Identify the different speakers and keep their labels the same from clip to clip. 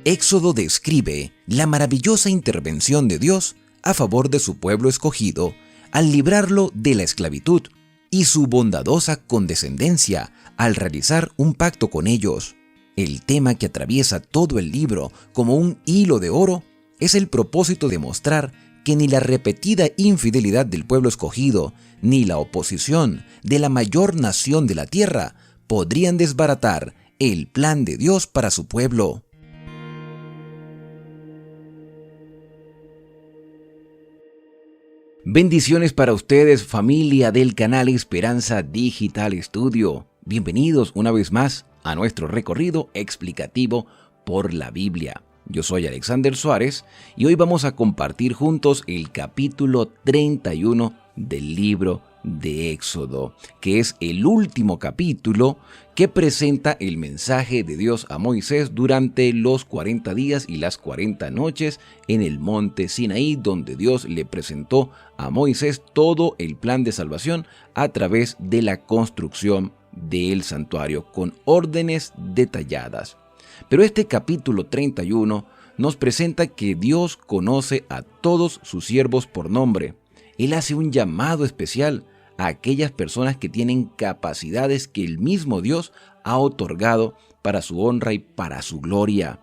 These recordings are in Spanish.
Speaker 1: Éxodo describe la maravillosa intervención de Dios a favor de su pueblo escogido al librarlo de la esclavitud y su bondadosa condescendencia al realizar un pacto con ellos. El tema que atraviesa todo el libro como un hilo de oro es el propósito de mostrar que ni la repetida infidelidad del pueblo escogido ni la oposición de la mayor nación de la tierra podrían desbaratar el plan de Dios para su pueblo. Bendiciones para ustedes, familia del canal Esperanza Digital Studio. Bienvenidos una vez más a nuestro recorrido explicativo por la Biblia. Yo soy Alexander Suárez y hoy vamos a compartir juntos el capítulo 31 del libro de Éxodo, que es el último capítulo que presenta el mensaje de Dios a Moisés durante los 40 días y las 40 noches en el monte Sinaí, donde Dios le presentó a Moisés todo el plan de salvación a través de la construcción del santuario con órdenes detalladas. Pero este capítulo 31 nos presenta que Dios conoce a todos sus siervos por nombre. Él hace un llamado especial a aquellas personas que tienen capacidades que el mismo Dios ha otorgado para su honra y para su gloria,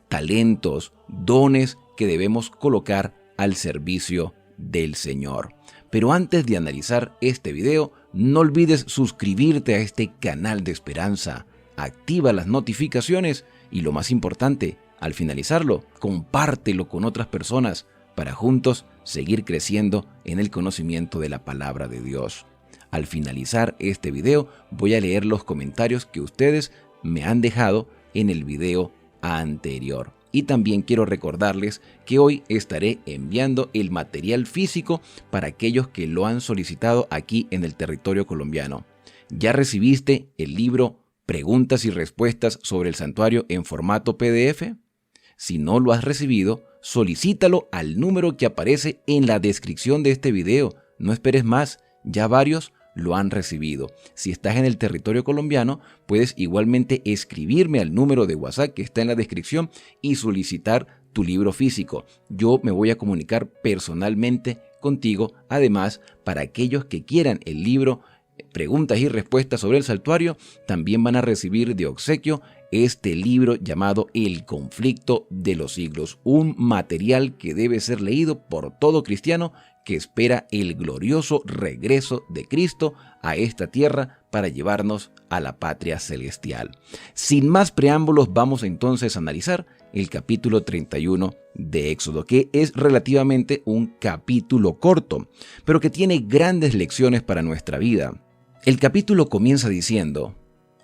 Speaker 1: talentos, dones que debemos colocar al servicio del Señor. Pero antes de analizar este video, no olvides suscribirte a este canal de esperanza, activa las notificaciones y lo más importante, al finalizarlo, compártelo con otras personas para juntos seguir creciendo en el conocimiento de la palabra de Dios. Al finalizar este video, voy a leer los comentarios que ustedes me han dejado en el video anterior. Y también quiero recordarles que hoy estaré enviando el material físico para aquellos que lo han solicitado aquí en el territorio colombiano. ¿Ya recibiste el libro Preguntas y Respuestas sobre el Santuario en formato PDF? Si no lo has recibido, solicítalo al número que aparece en la descripción de este video. No esperes más, ya varios lo han recibido. Si estás en el territorio colombiano, puedes igualmente escribirme al número de WhatsApp que está en la descripción y solicitar tu libro físico. Yo me voy a comunicar personalmente contigo. Además, para aquellos que quieran el libro Preguntas y Respuestas sobre el Santuario, también van a recibir de obsequio este libro llamado El Conflicto de los Siglos, un material que debe ser leído por todo cristiano que espera el glorioso regreso de Cristo a esta tierra para llevarnos a la patria celestial. Sin más preámbulos, vamos entonces a analizar el capítulo 31 de Éxodo, que es relativamente un capítulo corto, pero que tiene grandes lecciones para nuestra vida. El capítulo comienza diciendo: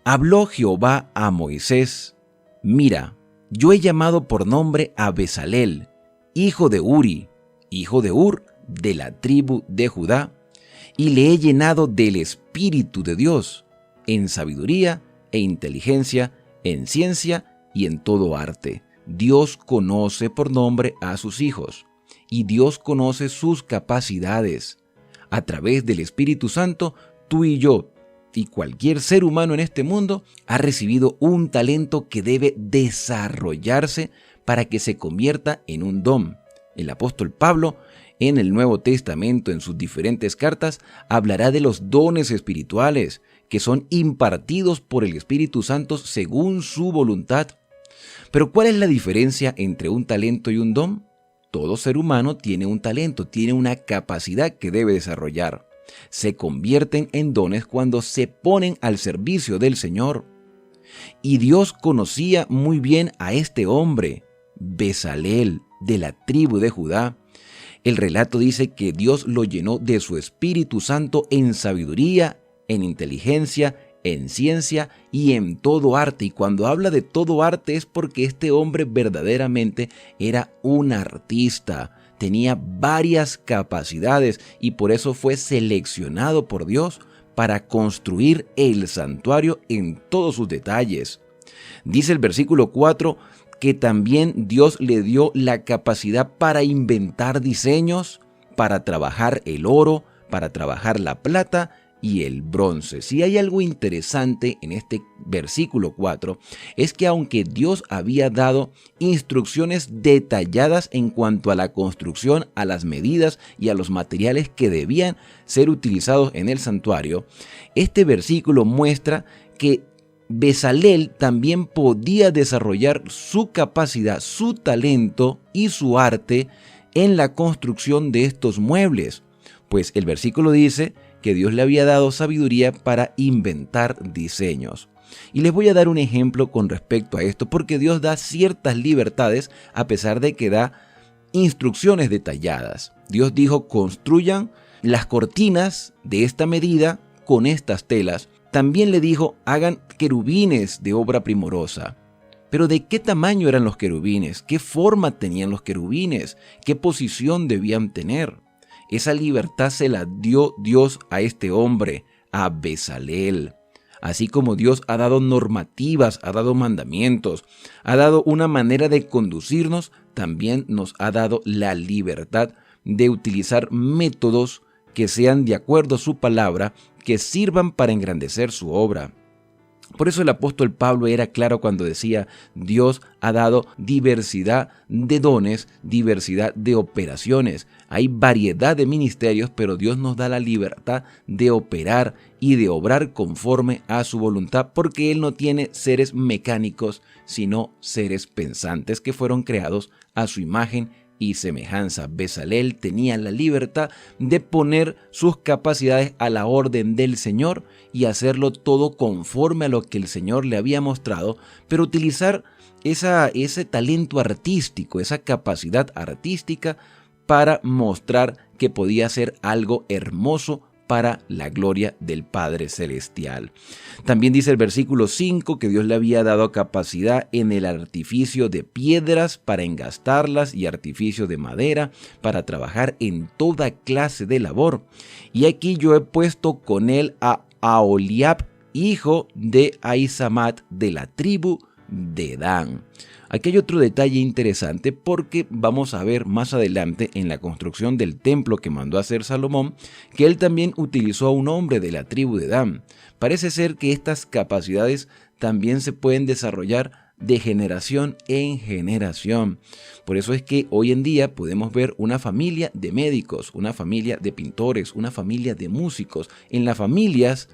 Speaker 1: Habló Jehová a Moisés: Mira, yo he llamado por nombre a Bezalel, hijo de Uri, hijo de Ur, de la tribu de Judá, y le he llenado del Espíritu de Dios, en sabiduría e inteligencia, en ciencia y en todo arte. Dios conoce por nombre a sus hijos, y Dios conoce sus capacidades. A través del Espíritu Santo, tú y yo, y cualquier ser humano en este mundo, ha recibido un talento que debe desarrollarse para que se convierta en un don. El apóstol Pablo, en el Nuevo Testamento, en sus diferentes cartas, hablará de los dones espirituales que son impartidos por el Espíritu Santo según su voluntad. Pero ¿cuál es la diferencia entre un talento y un don? Todo ser humano tiene un talento, tiene una capacidad que debe desarrollar. Se convierten en dones cuando se ponen al servicio del Señor. Y Dios conocía muy bien a este hombre, Bezalel, de la tribu de Judá. El relato dice que Dios lo llenó de su Espíritu Santo en sabiduría, en inteligencia, en ciencia y en todo arte. Y cuando habla de todo arte es porque este hombre verdaderamente era un artista. Tenía varias capacidades y por eso fue seleccionado por Dios para construir el santuario en todos sus detalles. Dice el versículo 4 que también Dios le dio la capacidad para inventar diseños, para trabajar el oro, para trabajar la plata y el bronce. Si hay algo interesante en este versículo 4, es que aunque Dios había dado instrucciones detalladas en cuanto a la construcción, a las medidas y a los materiales que debían ser utilizados en el santuario, este versículo muestra que Bezalel también podía desarrollar su capacidad, su talento y su arte en la construcción de estos muebles. Pues el versículo dice que Dios le había dado sabiduría para inventar diseños. Y les voy a dar un ejemplo con respecto a esto, porque Dios da ciertas libertades a pesar de que da instrucciones detalladas. Dios dijo: construyan las cortinas de esta medida con estas telas. También le dijo: hagan querubines de obra primorosa. Pero ¿de qué tamaño eran los querubines? ¿Qué forma tenían los querubines? ¿Qué posición debían tener? Esa libertad se la dio Dios a este hombre, a Bezalel. Así como Dios ha dado normativas, ha dado mandamientos, ha dado una manera de conducirnos, también nos ha dado la libertad de utilizar métodos que sean de acuerdo a su palabra, que sirvan para engrandecer su obra. Por eso el apóstol Pablo era claro cuando decía: Dios ha dado diversidad de dones, diversidad de operaciones. Hay variedad de ministerios, pero Dios nos da la libertad de operar y de obrar conforme a su voluntad, porque Él no tiene seres mecánicos, sino seres pensantes que fueron creados a su imagen y semejanza. Bezalel tenía la libertad de poner sus capacidades a la orden del Señor y hacerlo todo conforme a lo que el Señor le había mostrado, pero utilizar ese talento artístico, esa capacidad artística para mostrar que podía ser algo hermoso para la gloria del Padre Celestial. También dice el versículo 5 que Dios le había dado capacidad en el artificio de piedras para engastarlas y artificio de madera para trabajar en toda clase de labor. Y aquí yo he puesto con él a Aholiab, hijo de Ahisamat, de la tribu de Dan. Aquí hay otro detalle interesante, porque vamos a ver más adelante en la construcción del templo que mandó a hacer Salomón que él también utilizó a un hombre de la tribu de Dan. Parece ser que estas capacidades también se pueden desarrollar de generación en generación. Por eso es que hoy en día podemos ver una familia de médicos, una familia de pintores, una familia de músicos. En las familias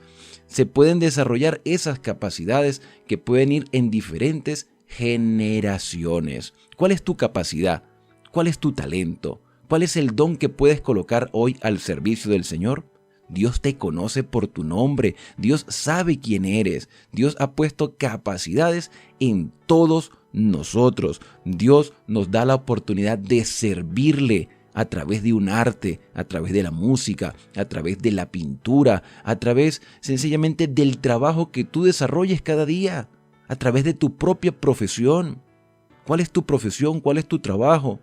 Speaker 1: se pueden desarrollar esas capacidades que pueden ir en diferentes generaciones. ¿Cuál es tu capacidad? ¿Cuál es tu talento? ¿Cuál es el don que puedes colocar hoy al servicio del Señor? Dios te conoce por tu nombre. Dios sabe quién eres. Dios ha puesto capacidades en todos nosotros. Dios nos da la oportunidad de servirle a través de un arte, a través de la música, a través de la pintura, a través sencillamente del trabajo que tú desarrolles cada día, a través de tu propia profesión. ¿Cuál es tu profesión? ¿Cuál es tu trabajo?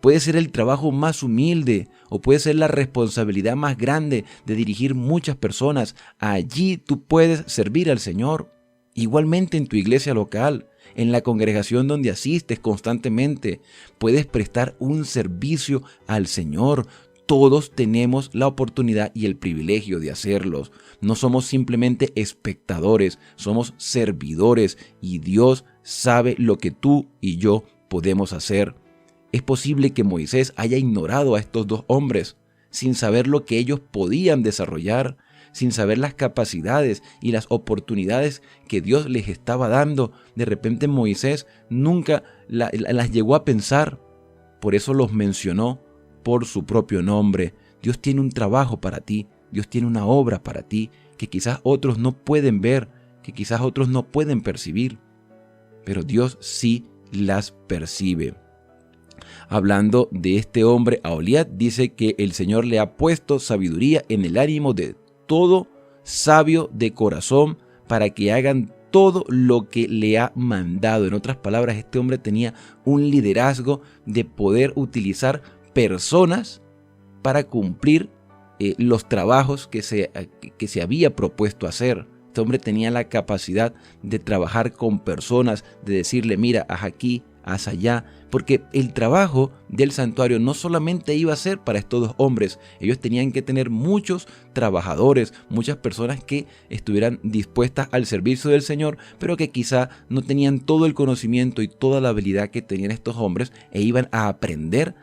Speaker 1: Puede ser el trabajo más humilde o puede ser la responsabilidad más grande de dirigir muchas personas. Allí tú puedes servir al Señor. Igualmente en tu iglesia local, en la congregación donde asistes constantemente, puedes prestar un servicio al Señor. Todos tenemos la oportunidad y el privilegio de hacerlos. No somos simplemente espectadores, somos servidores y Dios sabe lo que tú y yo podemos hacer. Es posible que Moisés haya ignorado a estos dos hombres sin saber lo que ellos podían desarrollar, sin saber las capacidades y las oportunidades que Dios les estaba dando. De repente Moisés nunca las llegó a pensar, por eso los mencionó por su propio nombre. Dios tiene un trabajo para ti, Dios tiene una obra para ti que quizás otros no pueden ver, que quizás otros no pueden percibir, pero Dios sí las percibe. Hablando de este hombre, Aholiab, dice que el Señor le ha puesto sabiduría en el ánimo de todo sabio de corazón para que hagan todo lo que le ha mandado. En otras palabras, este hombre tenía un liderazgo de poder utilizar personas para cumplir los trabajos que se había propuesto hacer. Este hombre tenía la capacidad de trabajar con personas, de decirle, mira, haz aquí, haz allá, porque el trabajo del santuario no solamente iba a ser para estos dos hombres, ellos tenían que tener muchos trabajadores, muchas personas que estuvieran dispuestas al servicio del Señor, pero que quizá no tenían todo el conocimiento y toda la habilidad que tenían estos hombres e iban a aprender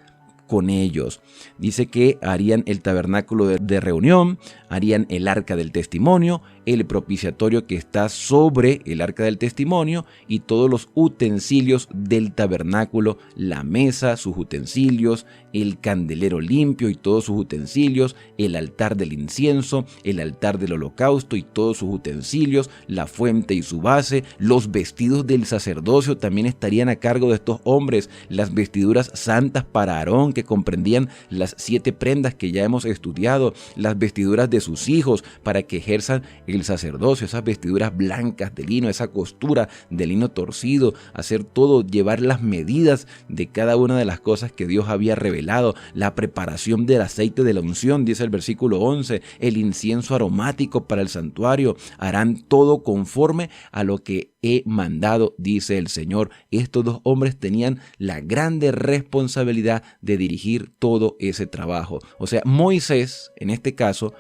Speaker 1: con ellos. Dice que harían el tabernáculo de reunión, harían el arca del testimonio, el propiciatorio que está sobre el arca del testimonio y todos los utensilios del tabernáculo, la mesa, sus utensilios, el candelero limpio y todos sus utensilios, el altar del incienso, el altar del holocausto y todos sus utensilios, la fuente y su base, los vestidos del sacerdocio también estarían a cargo de estos hombres, las vestiduras santas para Aarón que comprendían las 7 prendas que ya hemos estudiado, las vestiduras de sus hijos para que ejerzan el sacerdocio, esas vestiduras blancas de lino, esa costura de lino torcido, hacer todo, llevar las medidas de cada una de las cosas que Dios había revelado, la preparación del aceite de la unción, dice el versículo 11, el incienso aromático para el santuario, harán todo conforme a lo que he mandado, dice el Señor. Estos dos hombres tenían la grande responsabilidad de dirigir todo ese trabajo. O sea, Moisés, en este caso,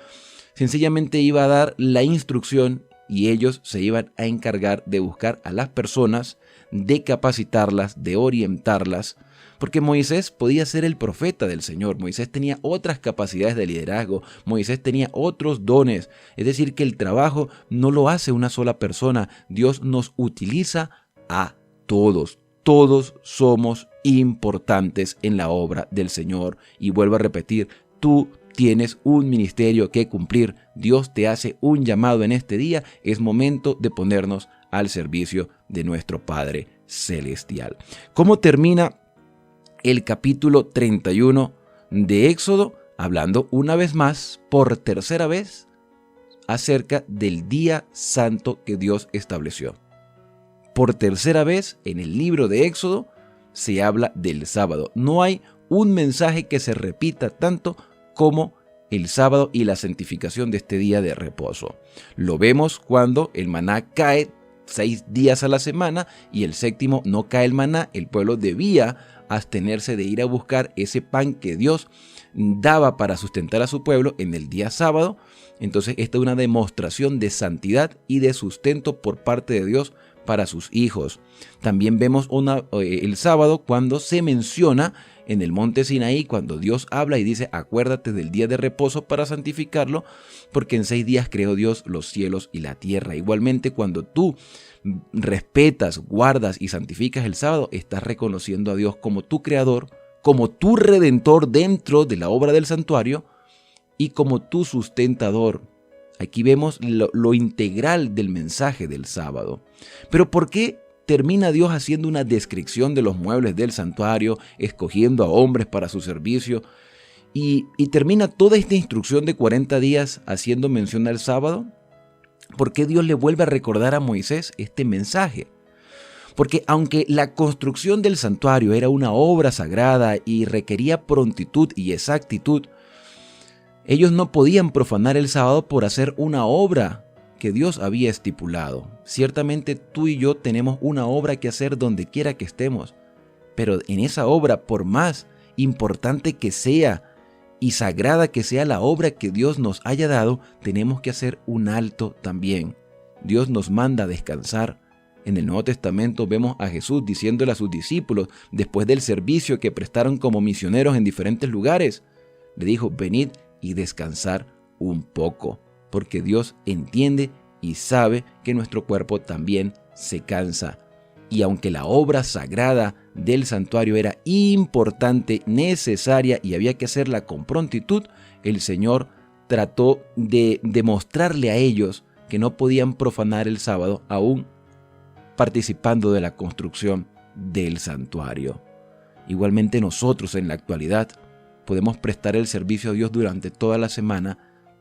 Speaker 1: sencillamente iba a dar la instrucción y ellos se iban a encargar de buscar a las personas, de capacitarlas, de orientarlas, porque Moisés podía ser el profeta del Señor. Moisés tenía otras capacidades de liderazgo, Moisés tenía otros dones, es decir, que el trabajo no lo hace una sola persona, Dios nos utiliza a todos. Todos somos importantes en la obra del Señor. Y vuelvo a repetir, tú tienes un ministerio que cumplir. Dios te hace un llamado en este día. Es momento de ponernos al servicio de nuestro Padre Celestial. ¿Cómo termina el capítulo 31 de Éxodo? Hablando una vez más, por tercera vez, acerca del día santo que Dios estableció. Por tercera vez en el libro de Éxodo se habla del sábado. No hay un mensaje que se repita tanto como el sábado y la santificación de este día de reposo. Lo vemos cuando el maná cae 6 días a la semana y el séptimo no cae el maná. El pueblo debía abstenerse de ir a buscar ese pan que Dios daba para sustentar a su pueblo en el día sábado. Entonces esta es una demostración de santidad y de sustento por parte de Dios para sus hijos. También vemos el sábado cuando se menciona en el monte Sinaí, cuando Dios habla y dice, acuérdate del día de reposo para santificarlo, porque en 6 días creó Dios los cielos y la tierra. Igualmente, cuando tú respetas, guardas y santificas el sábado, estás reconociendo a Dios como tu creador, como tu redentor dentro de la obra del santuario y como tu sustentador. Aquí vemos lo integral del mensaje del sábado. Pero ¿por qué termina Dios haciendo una descripción de los muebles del santuario, escogiendo a hombres para su servicio? Y termina toda esta instrucción de 40 días haciendo mención al sábado. ¿Por qué Dios le vuelve a recordar a Moisés este mensaje? Porque aunque la construcción del santuario era una obra sagrada y requería prontitud y exactitud, ellos no podían profanar el sábado por hacer una obra que Dios había estipulado. Ciertamente tú y yo tenemos una obra que hacer donde quiera que estemos, pero en esa obra, por más importante que sea y sagrada que sea la obra que Dios nos haya dado, tenemos que hacer un alto también. Dios nos manda a descansar. En el Nuevo Testamento vemos a Jesús diciéndole a sus discípulos, después del servicio que prestaron como misioneros en diferentes lugares, le dijo, venid y descansar un poco, porque Dios entiende y sabe que nuestro cuerpo también se cansa. Y aunque la obra sagrada del santuario era importante, necesaria y había que hacerla con prontitud, el Señor trató de demostrarle a ellos que no podían profanar el sábado aún participando de la construcción del santuario. Igualmente nosotros en la actualidad podemos prestar el servicio a Dios durante toda la semana,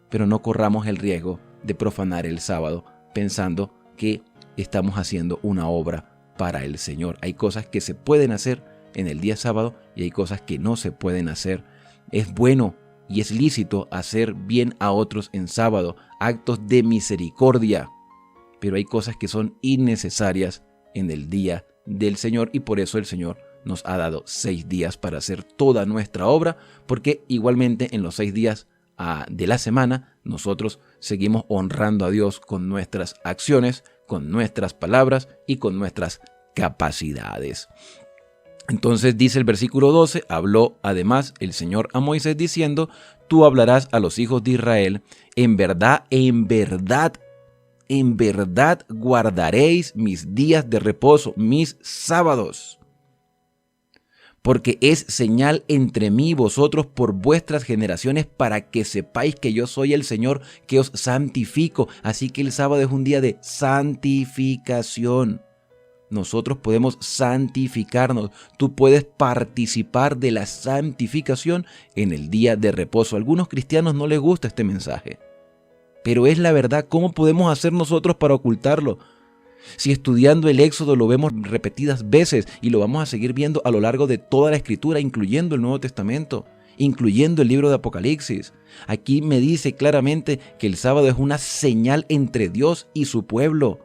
Speaker 1: pero no corramos el riesgo de profanar el sábado pensando que estamos haciendo una obra para el Señor. Hay cosas que se pueden hacer en el día sábado y hay cosas que no se pueden hacer. Es bueno y es lícito hacer bien a otros en sábado, actos de misericordia, pero hay cosas que son innecesarias en el día del Señor, y por eso el Señor nos ha dado 6 días para hacer toda nuestra obra, porque igualmente en los 6 días de la semana nosotros seguimos honrando a Dios con nuestras acciones, con nuestras palabras y con nuestras capacidades. Entonces dice el versículo 12, habló además el Señor a Moisés diciendo, tú hablarás a los hijos de Israel, en verdad guardaréis mis días de reposo, mis sábados, porque es señal entre mí y vosotros por vuestras generaciones, para que sepáis que yo soy el Señor que os santifico. Así que el sábado es un día de santificación. Nosotros podemos santificarnos. Tú puedes participar de la santificación en el día de reposo. A algunos cristianos no les gusta este mensaje, pero es la verdad. ¿Cómo podemos hacer nosotros para ocultarlo? Si estudiando el Éxodo lo vemos repetidas veces y lo vamos a seguir viendo a lo largo de toda la Escritura, incluyendo el Nuevo Testamento, incluyendo el libro de Apocalipsis. Aquí me dice claramente que el sábado es una señal entre Dios y su pueblo.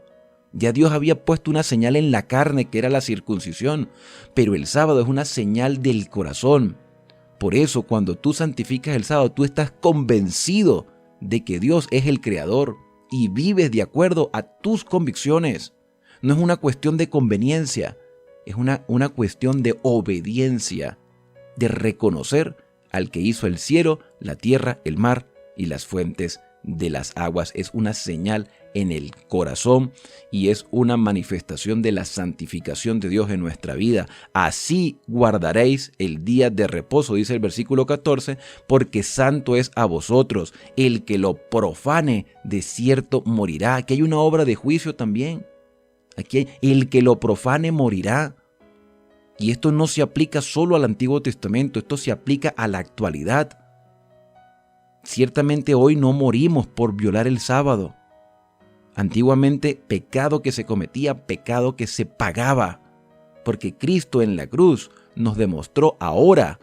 Speaker 1: Ya Dios había puesto una señal en la carne, que era la circuncisión, pero el sábado es una señal del corazón. Por eso, cuando tú santificas el sábado, tú estás convencido de que Dios es el creador y vives de acuerdo a tus convicciones. No es una cuestión de conveniencia, es una cuestión de obediencia, de reconocer al que hizo el cielo, la tierra, el mar y las fuentes de las aguas. Es una señal en el corazón y es una manifestación de la santificación de Dios en nuestra vida. Así guardaréis el día de reposo, dice el versículo 14, porque santo es a vosotros. El que lo profane de cierto morirá. Aquí hay una obra de juicio también. Aquí hay, el que lo profane morirá. Y esto no se aplica solo al Antiguo Testamento, esto se aplica a la actualidad. Ciertamente hoy no morimos por violar el sábado. Antiguamente, pecado que se cometía, pecado que se pagaba, porque Cristo en la cruz nos demostró ahora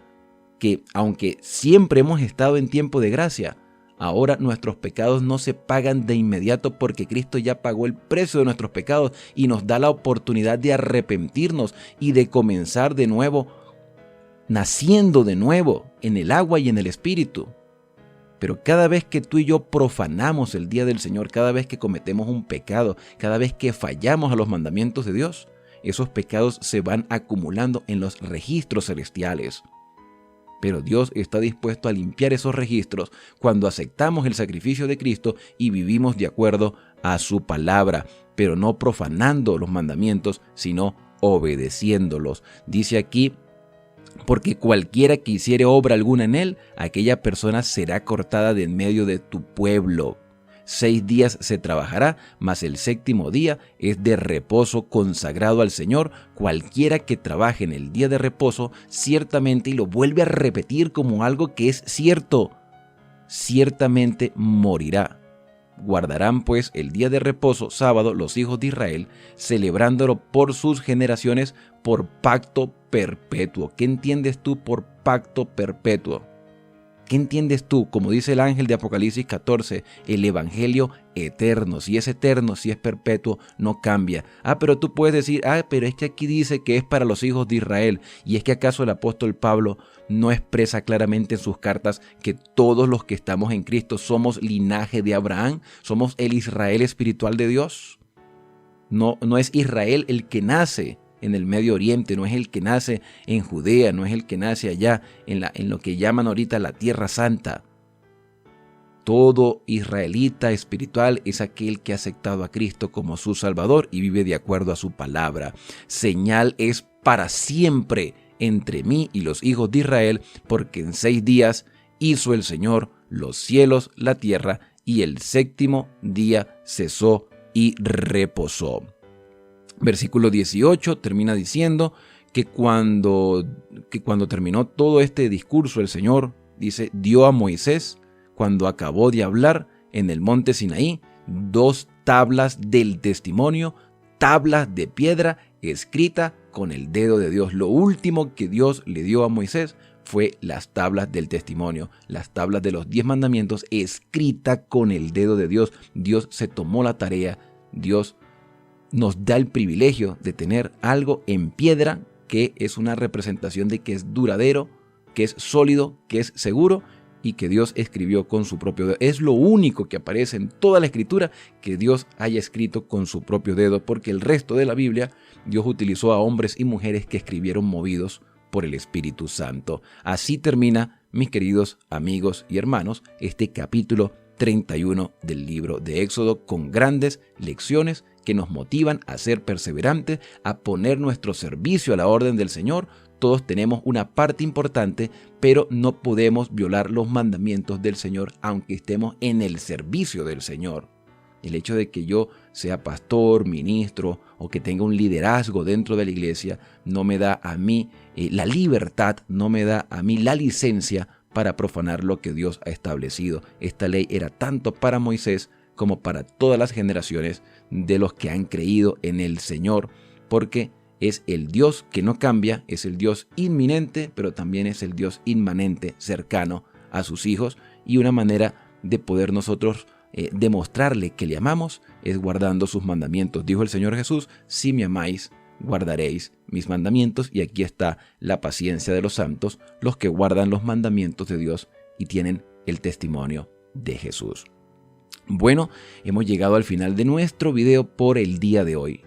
Speaker 1: que, aunque siempre hemos estado en tiempo de gracia, ahora nuestros pecados no se pagan de inmediato, porque Cristo ya pagó el precio de nuestros pecados y nos da la oportunidad de arrepentirnos y de comenzar de nuevo, naciendo de nuevo en el agua y en el Espíritu. Pero cada vez que tú y yo profanamos el día del Señor, cada vez que cometemos un pecado, cada vez que fallamos a los mandamientos de Dios, esos pecados se van acumulando en los registros celestiales. Pero Dios está dispuesto a limpiar esos registros cuando aceptamos el sacrificio de Cristo y vivimos de acuerdo a su palabra, pero no profanando los mandamientos, sino obedeciéndolos. Dice aquí, porque cualquiera que hiciere obra alguna en él, aquella persona será cortada de en medio de tu pueblo. 6 días se trabajará, mas el 7º día es de reposo consagrado al Señor. Cualquiera que trabaje en el día de reposo, ciertamente, y lo vuelve a repetir como algo que es cierto, ciertamente morirá. Guardarán pues el día de reposo, sábado, los hijos de Israel, celebrándolo por sus generaciones, por pacto perpetuo. ¿Qué entiendes tú por pacto perpetuo? ¿Qué entiendes tú? Como dice el ángel de Apocalipsis 14, el evangelio eterno. Si es eterno, si es perpetuo, no cambia. Pero tú puedes decir, pero es que aquí dice que es para los hijos de Israel. ¿Y es que acaso el apóstol Pablo no expresa claramente en sus cartas que todos los que estamos en Cristo somos linaje de Abraham? ¿Somos el Israel espiritual de Dios? No es Israel el que nace en el Medio Oriente, no es el que nace en Judea, no es el que nace allá en lo que llaman ahorita la Tierra Santa. Todo israelita espiritual es aquel que ha aceptado a Cristo como su Salvador y vive de acuerdo a su palabra. Señal es para siempre entre mí y los hijos de Israel, porque en 6 días hizo el Señor los cielos, la tierra, y el 7º día cesó y reposó. Versículo 18 termina diciendo que cuando terminó todo este discurso, el Señor, dice, dio a Moisés, cuando acabó de hablar en el monte Sinaí, 2 tablas del testimonio, tablas de piedra escrita con el dedo de Dios. Lo último que Dios le dio a Moisés fue las tablas del testimonio, las tablas de los 10 mandamientos escrita con el dedo de Dios. Dios se tomó la tarea Dios nos da el privilegio de tener algo en piedra que es una representación de que es duradero, que es sólido, que es seguro y que Dios escribió con su propio dedo. Es lo único que aparece en toda la Escritura que Dios haya escrito con su propio dedo, porque el resto de la Biblia Dios utilizó a hombres y mujeres que escribieron movidos por el Espíritu Santo. Así termina, mis queridos amigos y hermanos, este capítulo 31 del libro de Éxodo, con grandes lecciones que nos motivan a ser perseverantes, a poner nuestro servicio a la orden del Señor. Todos tenemos una parte importante, pero no podemos violar los mandamientos del Señor aunque estemos en el servicio del Señor. El hecho de que yo sea pastor, ministro o que tenga un liderazgo dentro de la iglesia no me da a mí la libertad, no me da a mí la licencia para profanar lo que Dios ha establecido. Esta ley era tanto para Moisés como para todas las generaciones de los que han creído en el Señor, porque es el Dios que no cambia, es el Dios inminente, pero también es el Dios inmanente, cercano a sus hijos, y una manera de poder nosotros demostrarle que le amamos es guardando sus mandamientos. Dijo el Señor Jesús: si me amáis, guardaréis mis mandamientos, y aquí está la paciencia de los santos, los que guardan los mandamientos de Dios y tienen el testimonio de Jesús. Bueno, hemos llegado al final de nuestro video por el día de hoy.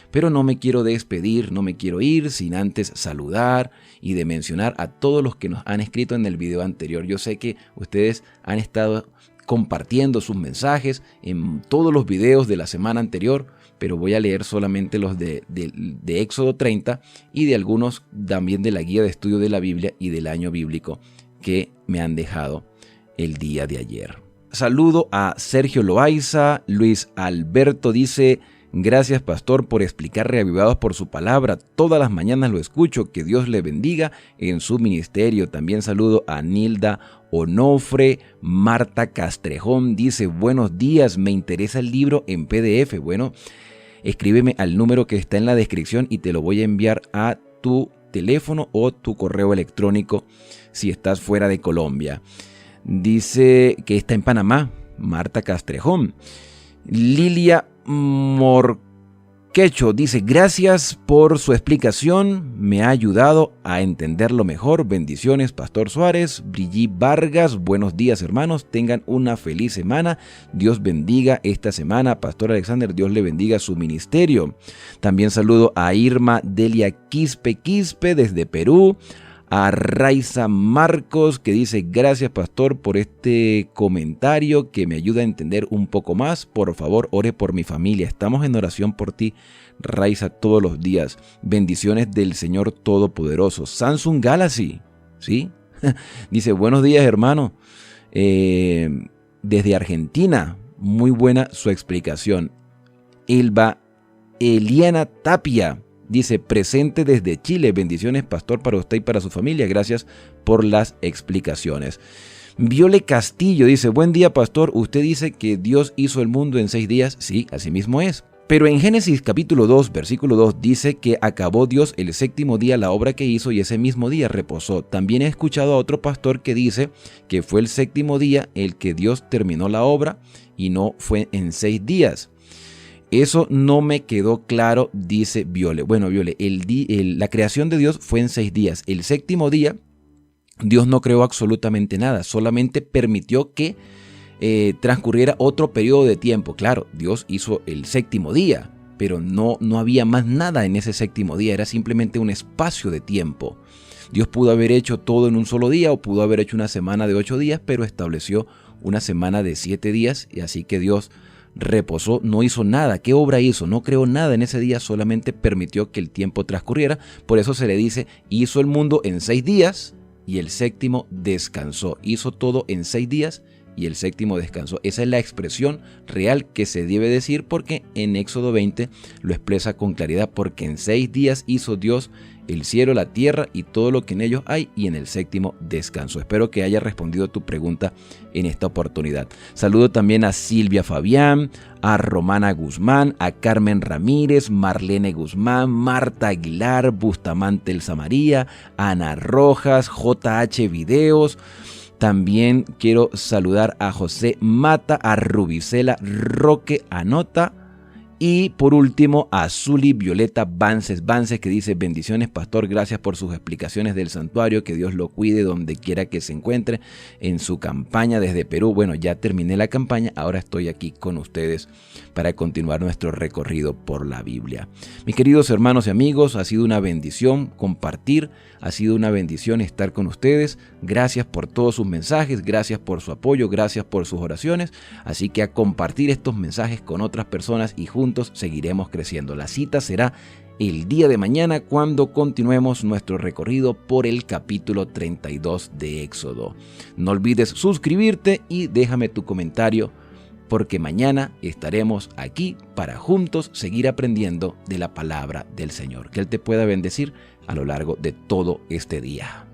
Speaker 1: Pero no me quiero despedir, no me quiero ir sin antes saludar y de mencionar a todos los que nos han escrito en el video anterior. Yo sé que ustedes han estado compartiendo sus mensajes en todos los videos de la semana anterior, pero voy a leer solamente los de Éxodo 30 y de algunos también de la guía de estudio de la Biblia y del año bíblico que me han dejado el día de ayer. Saludo a Sergio Loaiza. Luis Alberto dice: gracias, pastor, por explicar Reavivados por su palabra. Todas las mañanas lo escucho. Que Dios le bendiga en su ministerio. También saludo a Nilda Onofre. Marta Castrejón dice: buenos días, me interesa el libro en PDF. Bueno, escríbeme al número que está en la descripción y te lo voy a enviar a tu teléfono o tu correo electrónico si estás fuera de Colombia. Dice que está en Panamá, Marta Castrejón. Lilia Morquecho dice: gracias por su explicación, me ha ayudado a entenderlo mejor. Bendiciones, Pastor Suárez. Brigitte Vargas: buenos días, hermanos, tengan una feliz semana. Dios bendiga esta semana. Pastor Alexander, Dios le bendiga su ministerio. También saludo a Irma Delia Quispe desde Perú. A Raiza Marcos, que dice: gracias, pastor, por este comentario que me ayuda a entender un poco más. Por favor, ore por mi familia. Estamos en oración por ti, Raiza, todos los días. Bendiciones del Señor Todopoderoso. Samsung Galaxy, ¿sí? Dice: buenos días, hermano. Desde Argentina, muy buena su explicación. Eliana Tapia dice: presente desde Chile. Bendiciones, pastor, para usted y para su familia. Gracias por las explicaciones. Viole Castillo dice: buen día, pastor. Usted dice que Dios hizo el mundo en 6 días. Sí, así mismo es. Pero en Génesis capítulo 2, versículo 2 dice que acabó Dios el 7º día la obra que hizo y ese mismo día reposó. También he escuchado a otro pastor que dice que fue el 7º día el que Dios terminó la obra y no fue en 6 días. Eso no me quedó claro, dice Viole. Bueno, Viole, la creación de Dios fue en 6 días. El 7º día, Dios no creó absolutamente nada, solamente permitió que transcurriera otro periodo de tiempo. Claro, Dios hizo el 7º día, pero no había más nada en ese 7º día, era simplemente un espacio de tiempo. Dios pudo haber hecho todo en un solo día o pudo haber hecho una semana de 8 días, pero estableció una semana de 7 días y así que Dios reposó, no hizo nada. ¿Qué obra hizo? No creó nada en ese día, solamente permitió que el tiempo transcurriera. Por eso se le dice: hizo el mundo en 6 días y el 7º descansó. Hizo todo en 6 días y el 7º descansó. Esa es la expresión real que se debe decir, porque en Éxodo 20 lo expresa con claridad: porque en 6 días hizo Dios el cielo, la tierra y todo lo que en ellos hay, y en el 7º descansó. Espero que haya respondido tu pregunta en esta oportunidad. Saludo también a Silvia Fabián, a Romana Guzmán, a Carmen Ramírez, Marlene Guzmán, Marta Aguilar, Bustamante Elsa María, Ana Rojas, JH Videos. También quiero saludar a José Mata, a Rubicela Roque Anota Y por último, a Zuli Violeta Vances, que dice: bendiciones, pastor, gracias por sus explicaciones del santuario, que Dios lo cuide donde quiera que se encuentre en su campaña desde Perú. Bueno, ya terminé la campaña, ahora estoy aquí con ustedes para continuar nuestro recorrido por la Biblia. Mis queridos hermanos y amigos, ha sido una bendición compartir, ha sido una bendición estar con ustedes. Gracias por todos sus mensajes, gracias por su apoyo, gracias por sus oraciones. Así que a compartir estos mensajes con otras personas y juntos seguiremos creciendo. La cita será el día de mañana cuando continuemos nuestro recorrido por el capítulo 32 de Éxodo. No olvides suscribirte y déjame tu comentario, porque mañana estaremos aquí para juntos seguir aprendiendo de la palabra del Señor. Que Él te pueda bendecir a lo largo de todo este día.